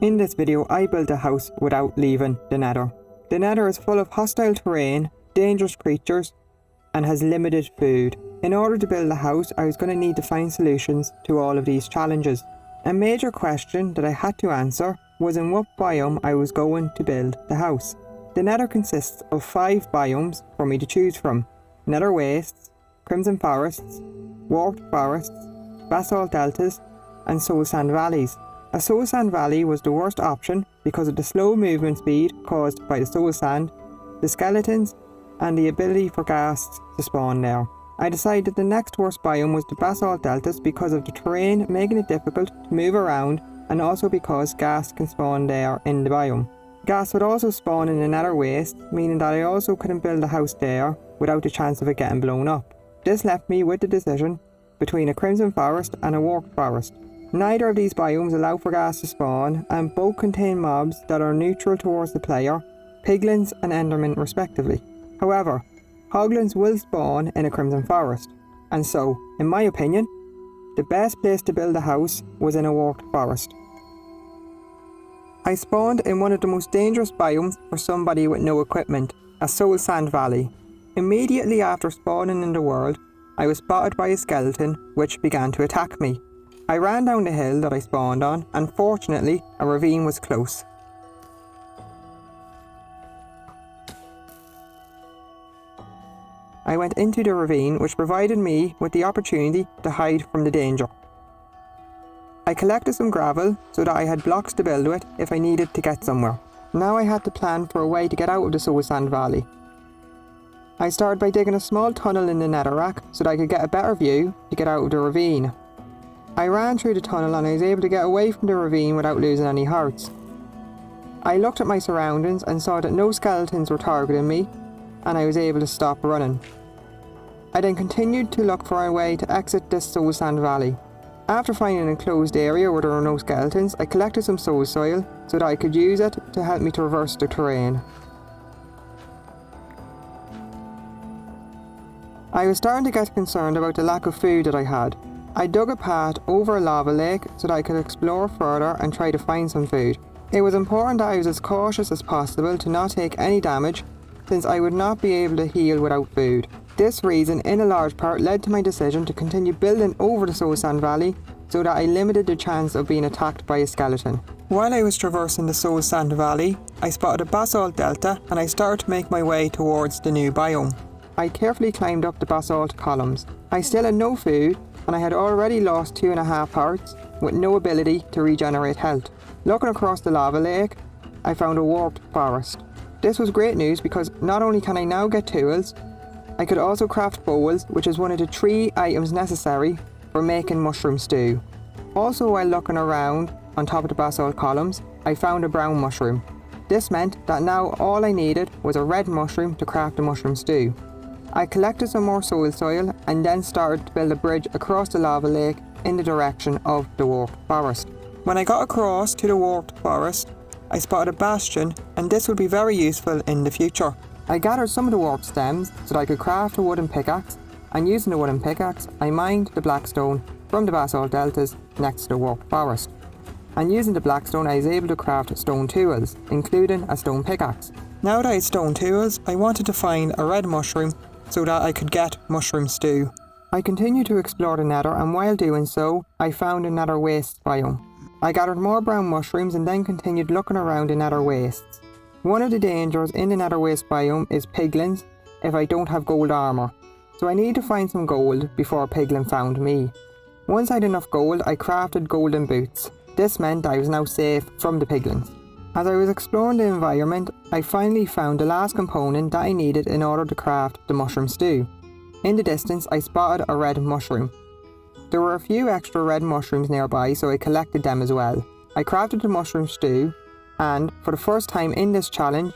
In this video, I built a house without leaving the Nether. The Nether is full of hostile terrain, dangerous creatures, and has limited food. In order to build a house, I was going to need to find solutions to all of these challenges. A major question that I had to answer was in what biome I was going to build the house. The Nether consists of 5 biomes for me to choose from: Nether Wastes, Crimson Forests, Warped Forests, Basalt Deltas, and Soul Sand Valleys. A Soul Sand Valley was the worst option because of the slow movement speed caused by the soul sand, the skeletons, and the ability for ghasts to spawn there. I decided that the next worst biome was the Basalt Deltas because of the terrain making it difficult to move around, and also because ghasts can spawn there in the biome. Ghasts would also spawn in the Nether Waste, meaning that I also couldn't build a house there without the chance of it getting blown up. This left me with the decision between a Crimson Forest and a Warped Forest. Neither of these biomes allow for ghasts to spawn, and both contain mobs that are neutral towards the player, piglins and endermen respectively. However, hoglins will spawn in a Crimson Forest, and so, in my opinion, the best place to build a house was in a Warped Forest. I spawned in one of the most dangerous biomes for somebody with no equipment, a Soul Sand Valley. Immediately after spawning in the world, I was spotted by a skeleton which began to attack me. I ran down the hill that I spawned on, and fortunately, a ravine was close. I went into the ravine, which provided me with the opportunity to hide from the danger. I collected some gravel so that I had blocks to build with if I needed to get somewhere. Now I had to plan for a way to get out of the Soul Sand Valley. I started by digging a small tunnel in the netherrack so that I could get a better view to get out of the ravine. I ran through the tunnel and I was able to get away from the ravine without losing any hearts. I looked at my surroundings and saw that no skeletons were targeting me, and I was able to stop running. I then continued to look for a way to exit this Soul Sand Valley. After finding an enclosed area where there were no skeletons, I collected some soul soil so that I could use it to help me traverse the terrain. I was starting to get concerned about the lack of food that I had. I dug a path over a lava lake so that I could explore further and try to find some food. It was important that I was as cautious as possible to not take any damage, since I would not be able to heal without food. This reason, in a large part, led to my decision to continue building over the Soul Sand Valley so that I limited the chance of being attacked by a skeleton. While I was traversing the Soul Sand Valley, I spotted a Basalt Delta and I started to make my way towards the new biome. I carefully climbed up the basalt columns. I still had no food, and I had already lost 2.5 hearts with no ability to regenerate health. Looking across the lava lake, I found a Warped Forest. This was great news because not only can I now get tools, I could also craft bowls, which is one of the 3 items necessary for making mushroom stew. Also, while looking around on top of the basalt columns, I found a brown mushroom. This meant that now all I needed was a red mushroom to craft a mushroom stew. I collected some more soul soil and then started to build a bridge across the lava lake in the direction of the Warped Forest. When I got across to the Warped Forest, I spotted a bastion, and this would be very useful in the future. I gathered some of the warp stems so that I could craft a wooden pickaxe, and using the wooden pickaxe, I mined the blackstone from the basalt deltas next to the Warped Forest. And using the blackstone, I was able to craft stone tools, including a stone pickaxe. Now that I had stone tools, I wanted to find a red mushroom so that I could get mushroom stew. I continued to explore the Nether, and while doing so, I found a Nether Wastes biome. I gathered more brown mushrooms and then continued looking around the Nether Wastes. One of the dangers in the Nether Waste biome is piglins if I don't have gold armour, so I needed to find some gold before a piglin found me. Once I had enough gold, I crafted golden boots. This meant I was now safe from the piglins. As I was exploring the environment, I finally found the last component that I needed in order to craft the mushroom stew. In the distance, I spotted a red mushroom. There were a few extra red mushrooms nearby, so I collected them as well. I crafted the mushroom stew, and for the first time in this challenge,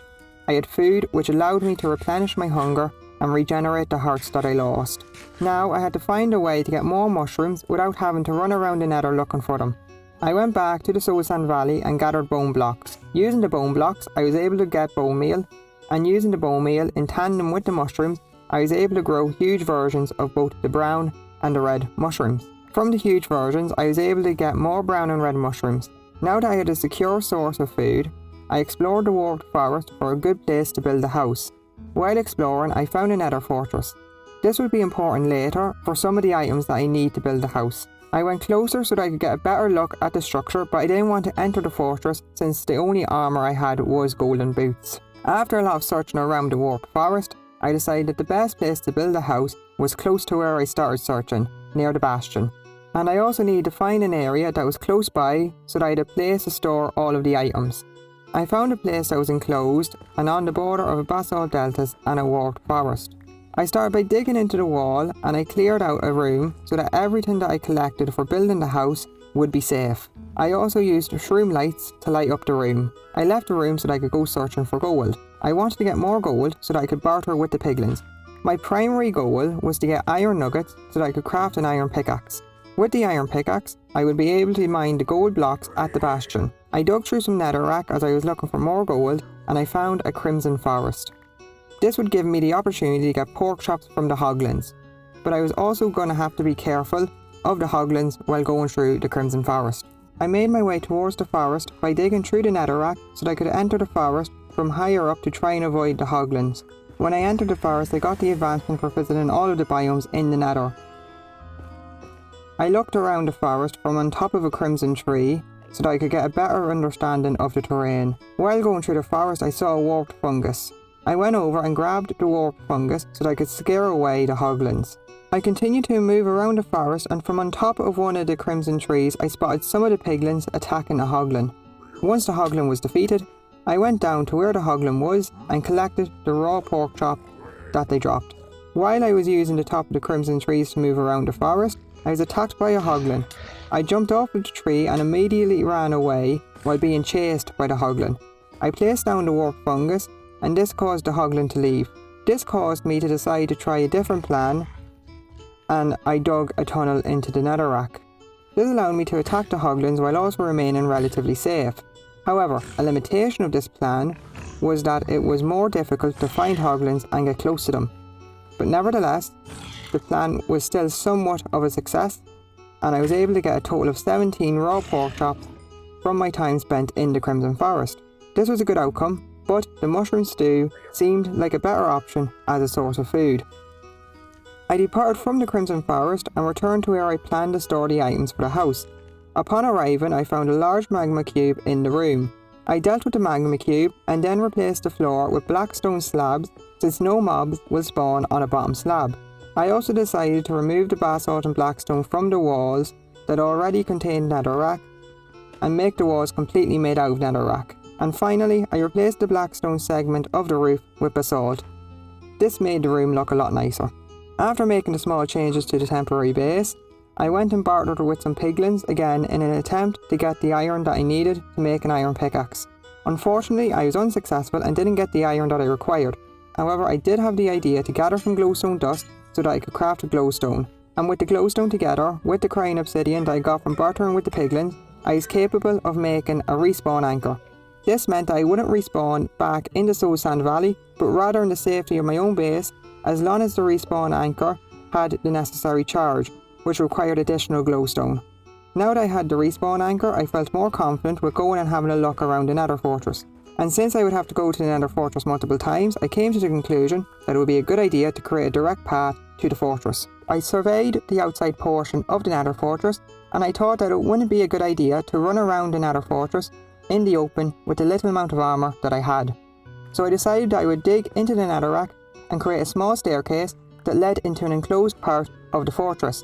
I had food which allowed me to replenish my hunger and regenerate the hearts that I lost. Now I had to find a way to get more mushrooms without having to run around the Nether looking for them. I went back to the Soul Sand Valley and gathered bone blocks. Using the bone blocks, I was able to get bone meal, and using the bone meal in tandem with the mushrooms, I was able to grow huge versions of both the brown and the red mushrooms. From the huge versions, I was able to get more brown and red mushrooms. Now that I had a secure source of food, I explored the warped forest for a good place to build a house. While exploring, I found a nether fortress. This would be important later for some of the items that I need to build the house. I went closer so that I could get a better look at the structure, but I didn't want to enter the fortress since the only armour I had was golden boots. After a lot of searching around the warped forest, I decided that the best place to build a house was close to where I started searching, near the bastion. And I also needed to find an area that was close by so that I had a place to store all of the items. I found a place that was enclosed and on the border of a basalt deltas and a warped forest. I started by digging into the wall and I cleared out a room so that everything that I collected for building the house would be safe. I also used shroom lights to light up the room. I left the room so that I could go searching for gold. I wanted to get more gold so that I could barter with the piglins. My primary goal was to get iron nuggets so that I could craft an iron pickaxe. With the iron pickaxe, I would be able to mine the gold blocks at the bastion. I dug through some netherrack as I was looking for more gold and I found a crimson forest. This would give me the opportunity to get pork chops from the hoglins, but I was also going to have to be careful of the hoglins while going through the crimson forest. I made my way towards the forest by digging through the netherrack so that I could enter the forest from higher up to try and avoid the hoglins. When I entered the forest, I got the advancement for visiting all of the biomes in the nether. I looked around the forest from on top of a crimson tree so that I could get a better understanding of the terrain. While going through the forest, I saw a warped fungus. I went over and grabbed the warped fungus so that I could scare away the hoglins. I continued to move around the forest and from on top of one of the crimson trees I spotted some of the piglins attacking a hoglin. Once the hoglin was defeated, I went down to where the hoglin was and collected the raw pork chop that they dropped. While I was using the top of the crimson trees to move around the forest, I was attacked by a hoglin. I jumped off of the tree and immediately ran away while being chased by the hoglin. I placed down the warped fungus and this caused the hoglin to leave. This caused me to decide to try a different plan and I dug a tunnel into the netherrack. This allowed me to attack the hoglins while also remaining relatively safe. However, a limitation of this plan was that it was more difficult to find hoglins and get close to them. But nevertheless, the plan was still somewhat of a success and I was able to get a total of 17 raw pork chops from my time spent in the Crimson Forest. This was a good outcome, but the mushroom stew seemed like a better option as a source of food. I departed from the Crimson Forest and returned to where I planned to store the items for the house. Upon arriving, I found a large magma cube in the room. I dealt with the magma cube and then replaced the floor with black stone slabs since no mobs will spawn on a bottom slab. I also decided to remove the basalt and blackstone from the walls that already contained netherrack and make the walls completely made out of netherrack. And finally, I replaced the blackstone segment of the roof with basalt. This made the room look a lot nicer. After making the small changes to the temporary base, I went and bartered with some piglins again in an attempt to get the iron that I needed to make an iron pickaxe. Unfortunately, I was unsuccessful and didn't get the iron that I required. However, I did have the idea to gather some glowstone dust so that I could craft a glowstone. And with the glowstone together, with the crying obsidian that I got from bartering with the piglins, I was capable of making a respawn anchor. This meant that I wouldn't respawn back in the Soul Sand Valley, but rather in the safety of my own base, as long as the respawn anchor had the necessary charge, which required additional glowstone. Now that I had the respawn anchor, I felt more confident with going and having a look around the Nether Fortress. And since I would have to go to the Nether Fortress multiple times, I came to the conclusion that it would be a good idea to create a direct path to the fortress. I surveyed the outside portion of the Nether Fortress, and I thought that it wouldn't be a good idea to run around the Nether Fortress in the open with the little amount of armour that I had. So I decided that I would dig into the netherrack and create a small staircase that led into an enclosed part of the fortress.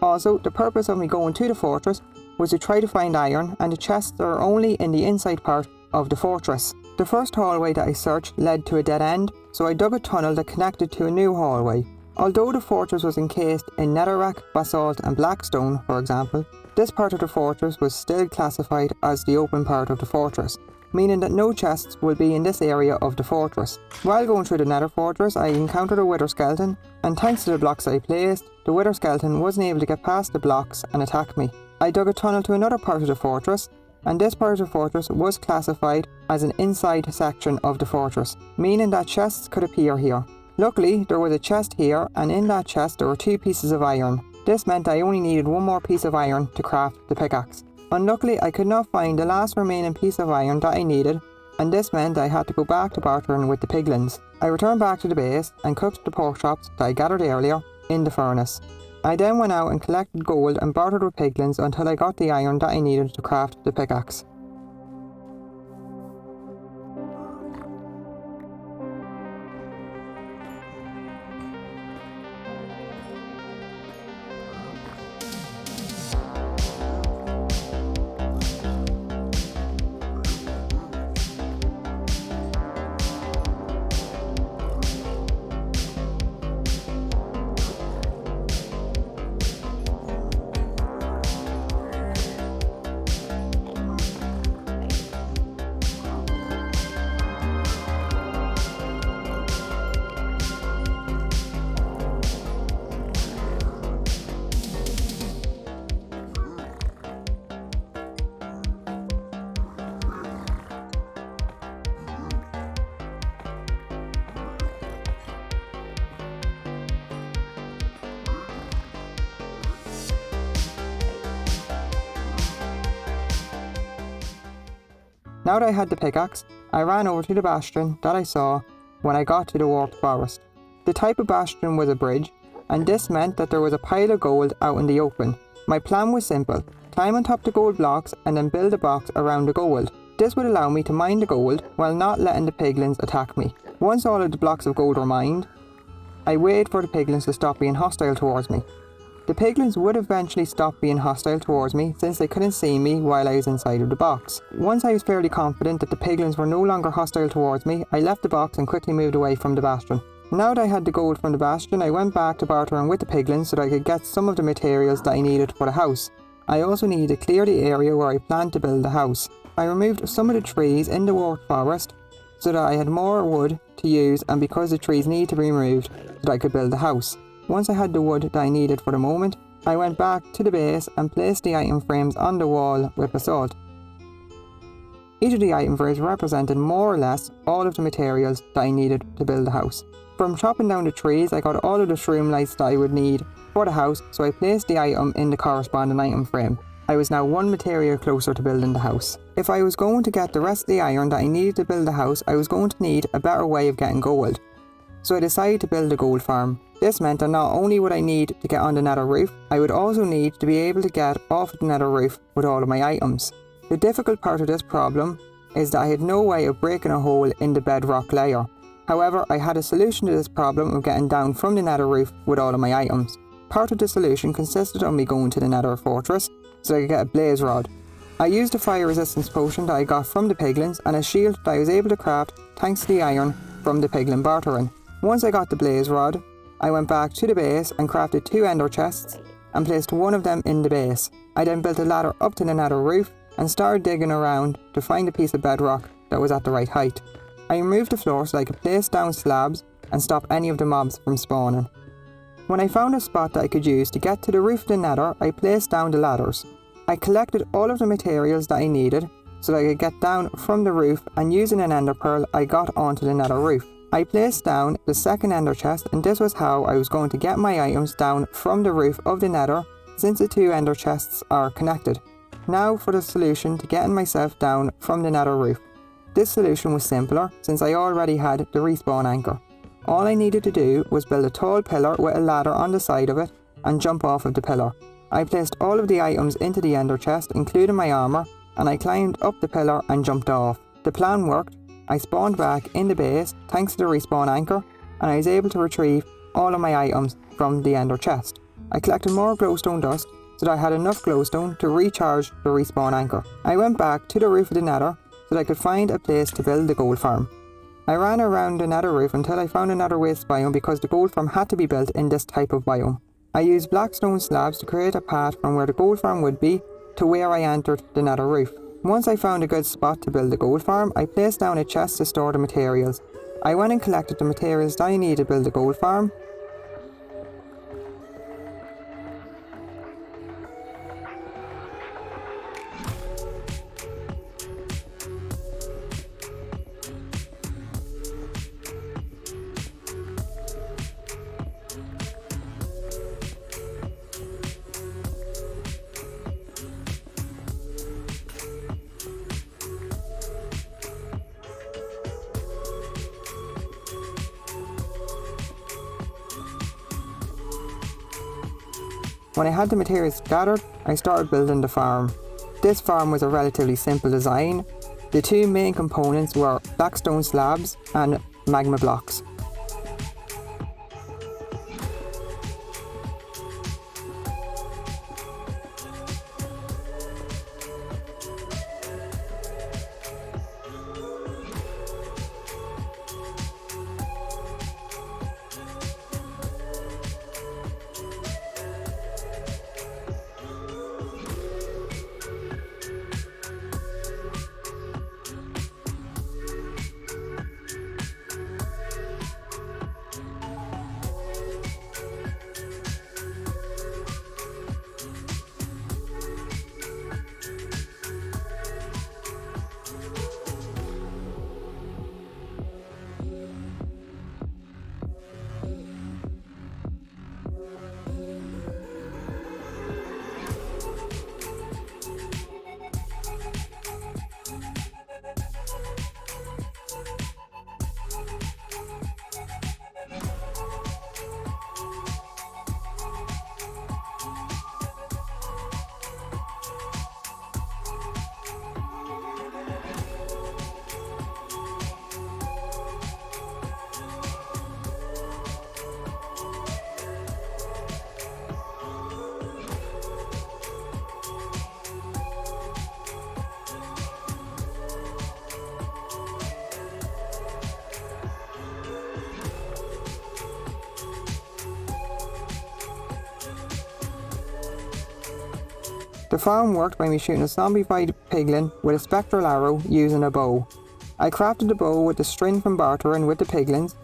Also, the purpose of me going to the fortress was to try to find iron, and the chests are only in the inside part of the fortress. The first hallway that I searched led to a dead end, so I dug a tunnel that connected to a new hallway. Although the fortress was encased in netherrack, basalt and blackstone, for example, this part of the fortress was still classified as the open part of the fortress, meaning that no chests will be in this area of the fortress. While going through the Nether Fortress, I encountered a wither skeleton, and thanks to the blocks I placed, the wither skeleton wasn't able to get past the blocks and attack me. I dug a tunnel to another part of the fortress, and this part of the fortress was classified as an inside section of the fortress, meaning that chests could appear here. Luckily, there was a chest here, and in that chest there were 2 pieces of iron. This meant I only needed one more piece of iron to craft the pickaxe. Unluckily, I could not find the last remaining piece of iron that I needed, and this meant I had to go back to bartering with the piglins. I returned back to the base and cooked the pork chops that I gathered earlier in the furnace. I then went out and collected gold and bartered with piglins until I got the iron that I needed to craft the pickaxe. Now that I had the pickaxe, I ran over to the bastion that I saw when I got to the warped forest. The type of bastion was a bridge, and this meant that there was a pile of gold out in the open. My plan was simple: climb on top the gold blocks and then build a box around the gold. This would allow me to mine the gold while not letting the piglins attack me. Once all of the blocks of gold were mined, I waited for the piglins to stop being hostile towards me. The piglins would eventually stop being hostile towards me since they couldn't see me while I was inside of the box. Once I was fairly confident that the piglins were no longer hostile towards me, I left the box and quickly moved away from the bastion. Now that I had the gold from the bastion, I went back to bartering with the piglins so that I could get some of the materials that I needed for the house. I also needed to clear the area where I planned to build the house. I removed some of the trees in the warped forest so that I had more wood to use, and because the trees need to be removed so that I could build the house. Once I had the wood that I needed for the moment, I went back to the base and placed the item frames on the wall with basalt. Each of the item frames represented more or less all of the materials that I needed to build the house. From chopping down the trees, I got all of the shroom lights that I would need for the house, so I placed the item in the corresponding item frame. I was now one material closer to building the house. If I was going to get the rest of the iron that I needed to build the house, I was going to need a better way of getting gold. So I decided to build a gold farm. This meant that not only would I need to get on the nether roof, I would also need to be able to get off the nether roof with all of my items. The difficult part of this problem is that I had no way of breaking a hole in the bedrock layer. However, I had a solution to this problem of getting down from the nether roof with all of my items. Part of the solution consisted of me going to the nether fortress so I could get a blaze rod. I used a fire resistance potion that I got from the piglins and a shield that I was able to craft thanks to the iron from the piglin bartering. Once I got the blaze rod, I went back to the base and crafted 2 ender chests and placed one of them in the base. I then built a ladder up to the nether roof and started digging around to find a piece of bedrock that was at the right height. I removed the floor so I could place down slabs and stop any of the mobs from spawning. When I found a spot that I could use to get to the roof of the nether, I placed down the ladders. I collected all of the materials that I needed so that I could get down from the roof, and using an ender pearl I got onto the nether roof. I placed down the second ender chest, and this was how I was going to get my items down from the roof of the nether since the 2 ender chests are connected. Now for the solution to getting myself down from the nether roof. This solution was simpler since I already had the respawn anchor. All I needed to do was build a tall pillar with a ladder on the side of it and jump off of the pillar. I placed all of the items into the ender chest, including my armour, and I climbed up the pillar and jumped off. The plan worked. I spawned back in the base thanks to the respawn anchor, and I was able to retrieve all of my items from the ender chest. I collected more glowstone dust so that I had enough glowstone to recharge the respawn anchor. I went back to the roof of the nether so that I could find a place to build the gold farm. I ran around the nether roof until I found another waste biome because the gold farm had to be built in this type of biome. I used black stone slabs to create a path from where the gold farm would be to where I entered the nether roof. Once I found a good spot to build the gold farm, I placed down a chest to store the materials. I went and collected the materials that I needed to build the gold farm. When I had the materials gathered, I started building the farm. This farm was a relatively simple design. The two main components were black stone slabs and magma blocks. The farm worked by me shooting a zombified piglin with a spectral arrow using a bow. I crafted the bow with the string from bartering with the piglins,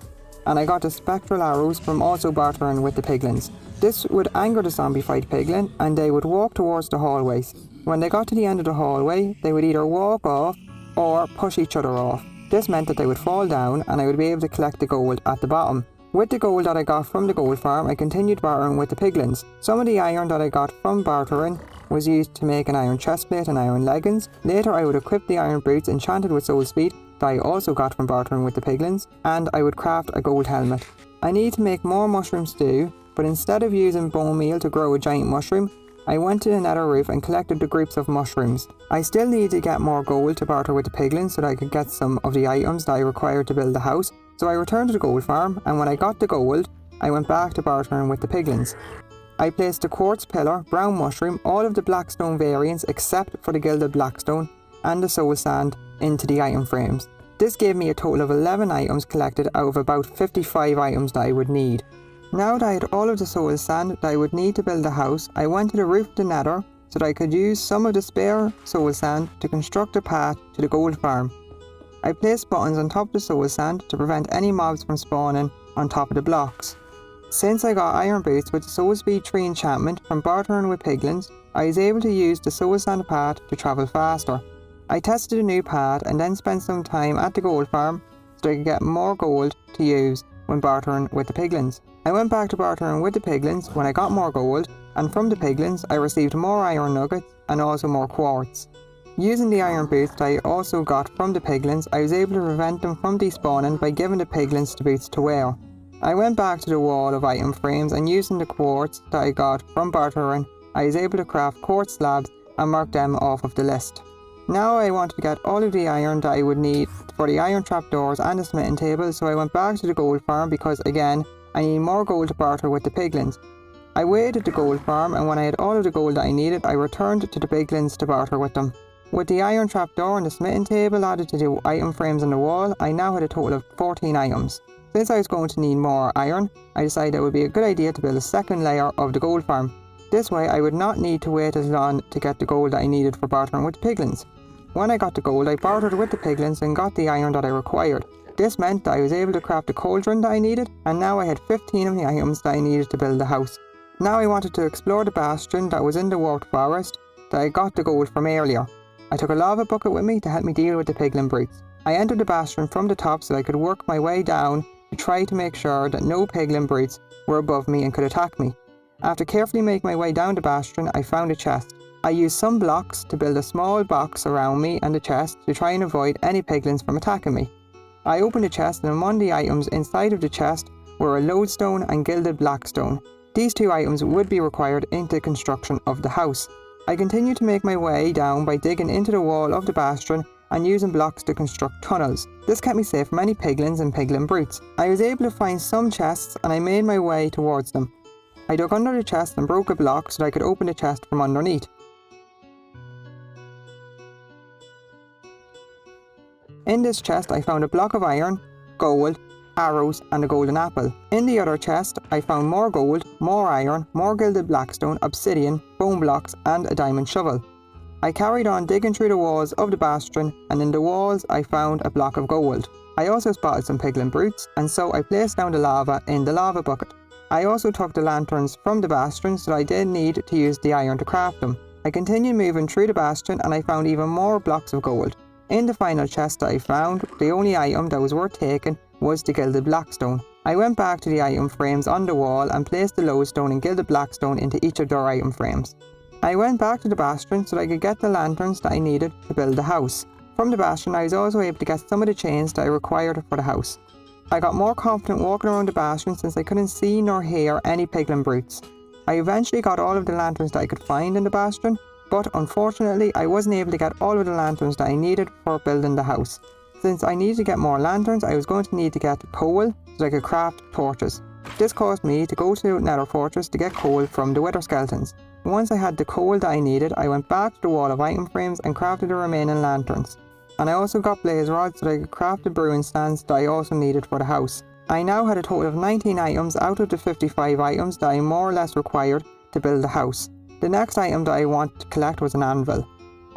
and I got the spectral arrows from also bartering with the piglins. This would anger the zombified piglin, and they would walk towards the hallways. When they got to the end of the hallway, they would either walk off or push each other off. This meant that they would fall down, and I would be able to collect the gold at the bottom. With the gold that I got from the gold farm, I continued bartering with the piglins. Some of the iron that I got from bartering was used to make an iron chestplate and iron leggings. Later I would equip the iron boots enchanted with soul speed that I also got from bartering with the piglins, and I would craft a gold helmet. I need to make more mushroom stew, but instead of using bone meal to grow a giant mushroom, I went to the nether roof and collected the groups of mushrooms. I still need to get more gold to barter with the piglins so that I could get some of the items that I required to build the house, so I returned to the gold farm, and when I got the gold, I went back to bartering with the piglins. I placed the quartz pillar, brown mushroom, all of the blackstone variants except for the gilded blackstone and the soul sand into the item frames. This gave me a total of 11 items collected out of about 55 items that I would need. Now that I had all of the soul sand that I would need to build the house, I went to the roof of the nether so that I could use some of the spare soul sand to construct a path to the gold farm. I placed buttons on top of the soul sand to prevent any mobs from spawning on top of the blocks. Since I got iron boots with the soul speed 3 enchantment from bartering with piglins, I was able to use the soul sand pad to travel faster. I tested a new pad and then spent some time at the gold farm so I could get more gold to use when bartering with the piglins. I went back to bartering with the piglins when I got more gold, and from the piglins I received more iron nuggets and also more quartz. Using the iron boots that I also got from the piglins, I was able to prevent them from despawning by giving the piglins the boots to wear. I went back to the wall of item frames, and using the quartz that I got from bartering, I was able to craft quartz slabs and mark them off of the list. Now I wanted to get all of the iron that I would need for the iron trapdoors and the smithing table, so I went back to the gold farm because again, I need more gold to barter with the piglins. I waited at the gold farm, and when I had all of the gold that I needed, I returned to the piglins to barter with them. With the iron trapdoor and the smithing table added to the item frames on the wall, I now had a total of 14 items. Since I was going to need more iron, I decided it would be a good idea to build a second layer of the gold farm. This way I would not need to wait as long to get the gold that I needed for bartering with the piglins. When I got the gold, I bartered with the piglins and got the iron that I required. This meant that I was able to craft the cauldron that I needed, and now I had 15 of the items that I needed to build the house. Now I wanted to explore the bastion that was in the warped forest that I got the gold from earlier. I took a lava bucket with me to help me deal with the piglin brutes. I entered the bastion from the top so that I could work my way down to try to make sure that no piglin brutes were above me and could attack me. After carefully making my way down the bastion, I found a chest. I used some blocks to build a small box around me and the chest to try and avoid any piglins from attacking me. I opened the chest, and among the items inside of the chest were a lodestone and gilded blackstone. These 2 items would be required in the construction of the house. I continued to make my way down by digging into the wall of the bastion and using blocks to construct tunnels. This kept me safe from any piglins and piglin brutes. I was able to find some chests and I made my way towards them. I dug under the chest and broke a block so that I could open the chest from underneath. In this chest I found a block of iron, gold, arrows and a golden apple. In the other chest I found more gold, more iron, more gilded blackstone, obsidian, bone blocks and a diamond shovel. I carried on digging through the walls of the bastion and in the walls I found a block of gold. I also spotted some piglin brutes and so I placed down the lava in the lava bucket. I also took the lanterns from the bastion so I did need to use the iron to craft them. I continued moving through the bastion and I found even more blocks of gold. In the final chest that I found, the only item that was worth taking was the gilded blackstone. I went back to the item frames on the wall and placed the lodestone and gilded blackstone into each of their item frames. I went back to the bastion so that I could get the lanterns that I needed to build the house. From the bastion I was also able to get some of the chains that I required for the house. I got more confident walking around the bastion since I couldn't see nor hear any piglin brutes. I eventually got all of the lanterns that I could find in the bastion, but unfortunately I wasn't able to get all of the lanterns that I needed for building the house. Since I needed to get more lanterns, I was going to need to get coal so that I could craft torches. This caused me to go to the Nether fortress to get coal from the wither skeletons. Once I had the coal that I needed, I went back to the wall of item frames and crafted the remaining lanterns. And I also got blaze rods so that I could craft the brewing stands that I also needed for the house. I now had a total of 19 items out of the 55 items that I more or less required to build the house. The next item that I wanted to collect was an anvil.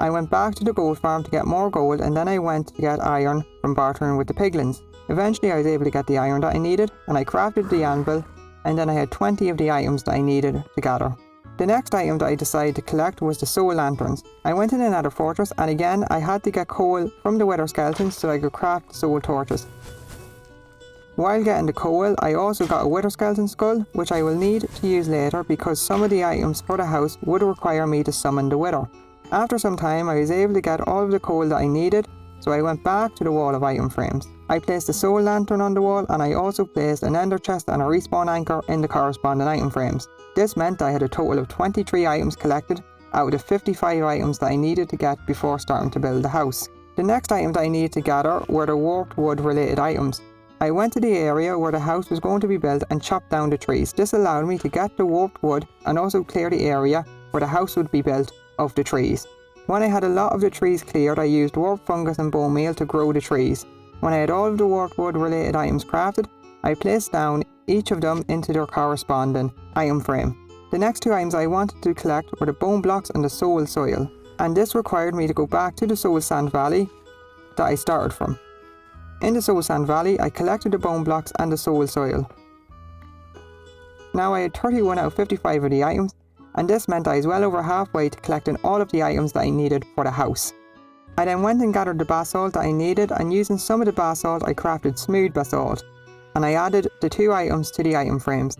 I went back to the gold farm to get more gold and then I went to get iron from bartering with the piglins. Eventually I was able to get the iron that I needed and I crafted the anvil and then I had 20 of the items that I needed to gather. The next item that I decided to collect was the soul lanterns. I went in another fortress and again I had to get coal from the wither skeletons so I could craft soul torches. While getting the coal, I also got a wither skeleton skull which I will need to use later because some of the items for the house would require me to summon the wither. After some time I was able to get all of the coal that I needed, so I went back to the wall of item frames. I placed a soul lantern on the wall and I also placed an ender chest and a respawn anchor in the corresponding item frames. This meant I had a total of 23 items collected out of the 55 items that I needed to get before starting to build the house. The next item that I needed to gather were the warped wood related items. I went to the area where the house was going to be built and chopped down the trees. This allowed me to get the warped wood and also clear the area where the house would be built of the trees. When I had a lot of the trees cleared, I used warped fungus and bone meal to grow the trees. When I had all of the warped wood related items crafted, I placed down each of them into their corresponding item frame. The next 2 items I wanted to collect were the bone blocks and the soul soil, and this required me to go back to the soul sand valley that I started from. In the soul sand valley, I collected the bone blocks and the soul soil. Now I had 31 out of 55 of the items, and this meant I was well over halfway to collecting all of the items that I needed for the house. I then went and gathered the basalt that I needed, and using some of the basalt I crafted smooth basalt, and I added the 2 items to the item frames.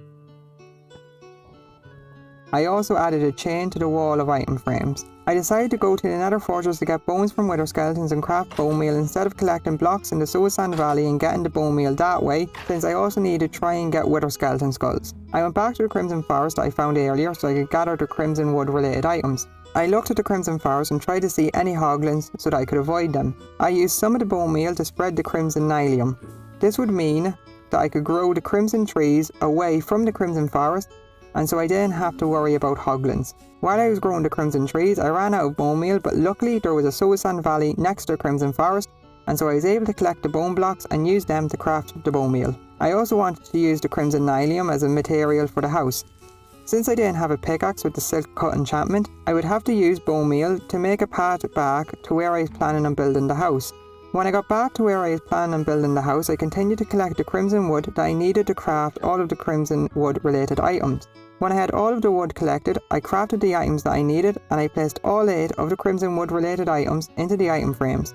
I also added a chain to the wall of item frames. I decided to go to the Nether fortress to get bones from wither skeletons and craft bone meal instead of collecting blocks in the soul sand valley and getting the bone meal that way, since I also needed to try and get wither skeleton skulls. I went back to the crimson forest that I found earlier so I could gather the crimson wood related items. I looked at the crimson forest and tried to see any hoglins so that I could avoid them. I used some of the bone meal to spread the crimson nylium. This would mean that I could grow the crimson trees away from the crimson forest, and so I didn't have to worry about hoglins. While I was growing the crimson trees, I ran out of bone meal, but luckily there was a soul sand valley next to the crimson forest, and so I was able to collect the bone blocks and use them to craft the bone meal. I also wanted to use the crimson nylium as a material for the house. Since I didn't have a pickaxe with the silk cut enchantment, I would have to use bone meal to make a path back to where I was planning on building the house. When I got back to where I was planning on building the house, I continued to collect the crimson wood that I needed to craft all of the crimson wood related items. When I had all of the wood collected, I crafted the items that I needed and I placed all 8 of the crimson wood related items into the item frames.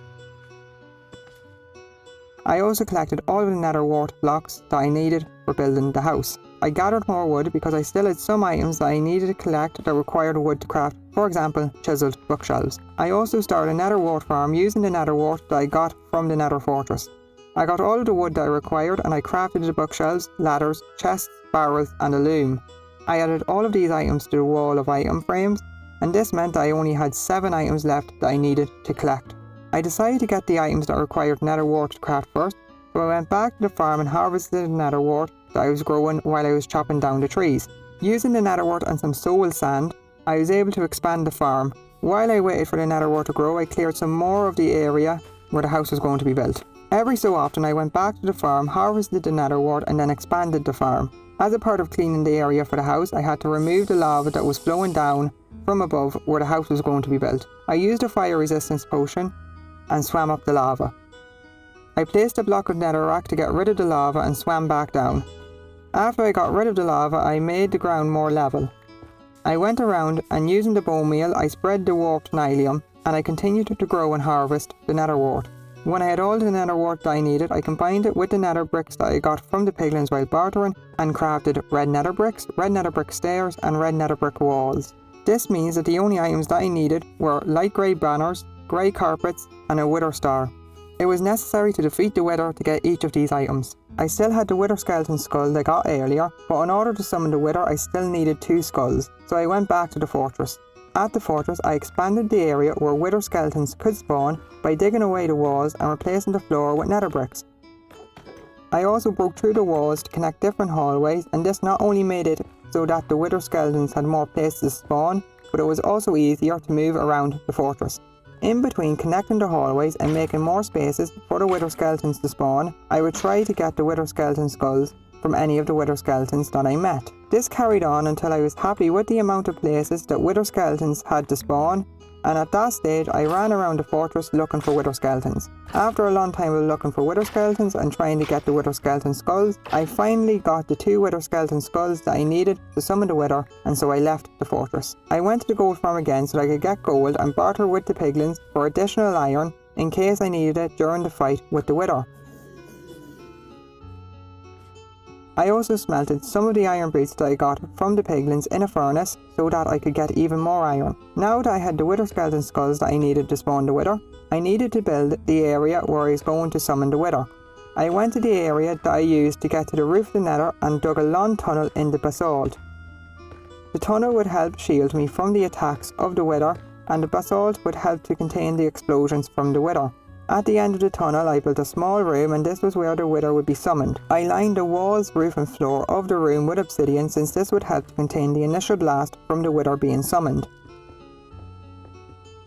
I also collected all of the nether wart blocks that I needed for building the house. I gathered more wood because I still had some items that I needed to collect that required wood to craft, for example, chiselled bookshelves. I also started a nether wart farm using the nether wart that I got from the nether fortress. I got all of the wood that I required and I crafted the bookshelves, ladders, chests, barrels and a loom. I added all of these items to the wall of item frames, and this meant that I only had 7 items left that I needed to collect. I decided to get the items that required nether wart to craft first, so I went back to the farm and harvested the nether wart that I was growing while I was chopping down the trees. Using the nether wart and some soul sand, I was able to expand the farm. While I waited for the nether wart to grow, I cleared some more of the area where the house was going to be built. Every so often I went back to the farm, harvested the nether wart and then expanded the farm. As a part of cleaning the area for the house, I had to remove the lava that was flowing down from above where the house was going to be built. I used a fire resistance potion and swam up the lava. I placed a block of netherrack to get rid of the lava and swam back down. After I got rid of the lava, I made the ground more level. I went around and using the bone meal, I spread the warped nylium and I continued to grow and harvest the nether wart. When I had all the nether wart that I needed, I combined it with the nether bricks that I got from the piglins while bartering and crafted red nether brick stairs and red nether brick walls. This means that the only items that I needed were light grey banners, grey carpets and a wither star. It was necessary to defeat the wither to get each of these items. I still had the wither skeleton skull that I got earlier, but in order to summon the wither I still needed 2 skulls, so I went back to the fortress. At the fortress, I expanded the area where wither skeletons could spawn by digging away the walls and replacing the floor with nether bricks. I also broke through the walls to connect different hallways, and this not only made it so that the wither skeletons had more places to spawn, but it was also easier to move around the fortress. In between connecting the hallways and making more spaces for the wither skeletons to spawn, I would try to get the wither skeleton skulls from any of the wither skeletons that I met. This carried on until I was happy with the amount of places that wither skeletons had to spawn, and at that stage I ran around the fortress looking for wither skeletons. After a long time of looking for wither skeletons and trying to get the wither skeleton skulls, I finally got the 2 wither skeleton skulls that I needed to summon the wither, and so I left the fortress. I went to the gold farm again so that I could get gold and barter with the piglins for additional iron in case I needed it during the fight with the wither. I also smelted some of the iron boots that I got from the piglins in a furnace so that I could get even more iron. Now that I had the wither skeleton skulls that I needed to spawn the wither, I needed to build the area where I was going to summon the wither. I went to the area that I used to get to the roof of the nether and dug a long tunnel in the basalt. The tunnel would help shield me from the attacks of the wither, and the basalt would help to contain the explosions from the wither. At the end of the tunnel I built a small room, and this was where the wither would be summoned. I lined the walls, roof and floor of the room with obsidian, since this would help to contain the initial blast from the wither being summoned.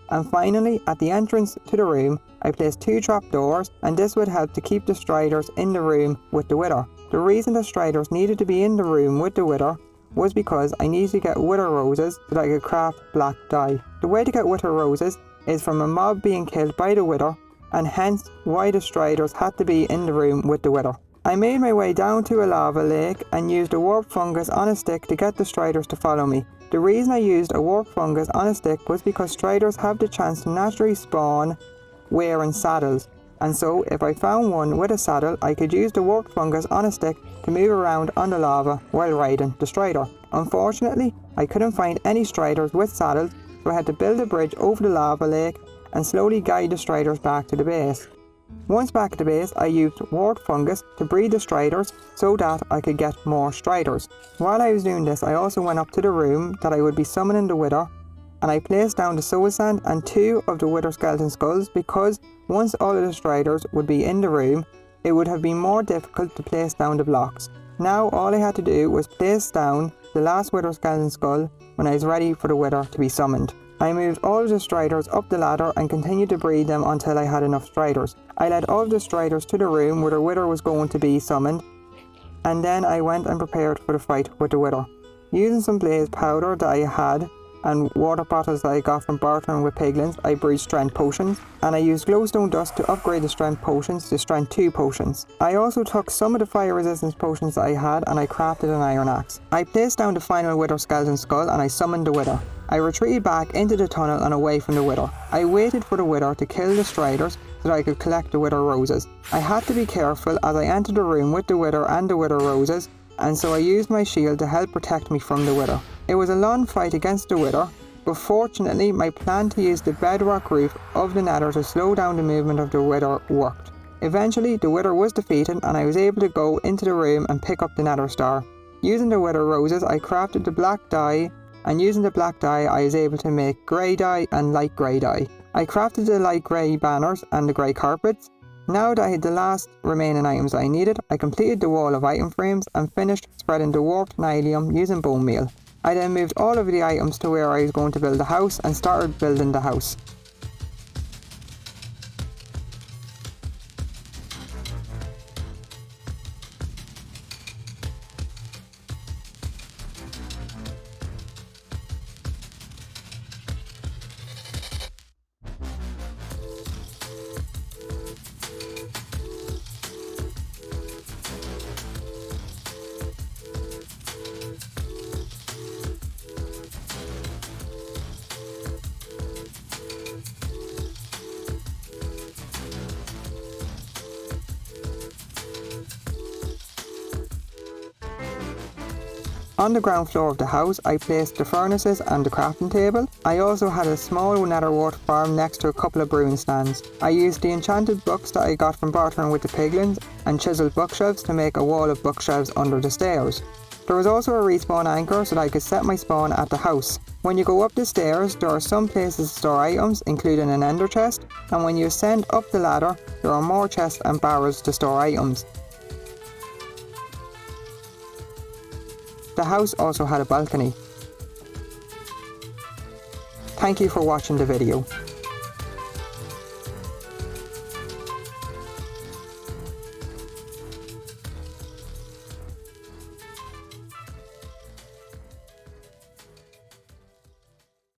And finally, at the entrance to the room, I placed 2 trapdoors, and this would help to keep the striders in the room with the wither. The reason the striders needed to be in the room with the wither was because I needed to get wither roses so that I could craft black dye. The way to get wither roses is from a mob being killed by the wither, and hence why the striders had to be in the room with the wither. I made my way down to a lava lake and used a warp fungus on a stick to get the striders to follow me. The reason I used a warp fungus on a stick was because striders have the chance to naturally spawn wearing saddles, and so if I found one with a saddle I could use the warp fungus on a stick to move around on the lava while riding the strider. Unfortunately, I couldn't find any striders with saddles, so I had to build a bridge over the lava lake and slowly guide the striders back to the base. Once back at the base, I used warp fungus to breed the striders so that I could get more striders. While I was doing this, I also went up to the room that I would be summoning the wither, and I placed down the soul sand and 2 of the wither skeleton skulls, because once all of the striders would be in the room, it would have been more difficult to place down the blocks. Now all I had to do was place down the last wither skeleton skull when I was ready for the wither to be summoned. I moved all of the striders up the ladder and continued to breed them until I had enough striders. I led all of the striders to the room where the wither was going to be summoned, and then I went and prepared for the fight with the wither. Using some blaze powder that I had and water bottles that I got from bartering with piglins, I brewed strength potions, and I used glowstone dust to upgrade the strength potions to strength 2 potions. I also took some of the fire resistance potions that I had and I crafted an iron axe. I placed down the final wither skeleton skull and I summoned the wither. I retreated back into the tunnel and away from the wither. I waited for the wither to kill the striders so that I could collect the wither roses. I had to be careful as I entered the room with the wither and the wither roses, and so I used my shield to help protect me from the wither. It was a long fight against the wither, but fortunately my plan to use the bedrock roof of the nether to slow down the movement of the wither worked. Eventually the wither was defeated and I was able to go into the room and pick up the nether star. Using the wither roses, I crafted the black dye, and using the black dye I was able to make grey dye and light grey dye. I crafted the light grey banners and the grey carpets. Now that I had the last remaining items I needed, I completed the wall of item frames and finished spreading the warped nylium using bone meal. I then moved all of the items to where I was going to build the house and started building the house. On the ground floor of the house, I placed the furnaces and the crafting table. I also had a small nether wart farm next to a couple of brewing stands. I used the enchanted books that I got from bartering with the piglins and chiselled bookshelves to make a wall of bookshelves under the stairs. There was also a respawn anchor so that I could set my spawn at the house. When you go up the stairs, there are some places to store items, including an ender chest, and when you ascend up the ladder, there are more chests and barrels to store items. The house also had a balcony. Thank you for watching the video.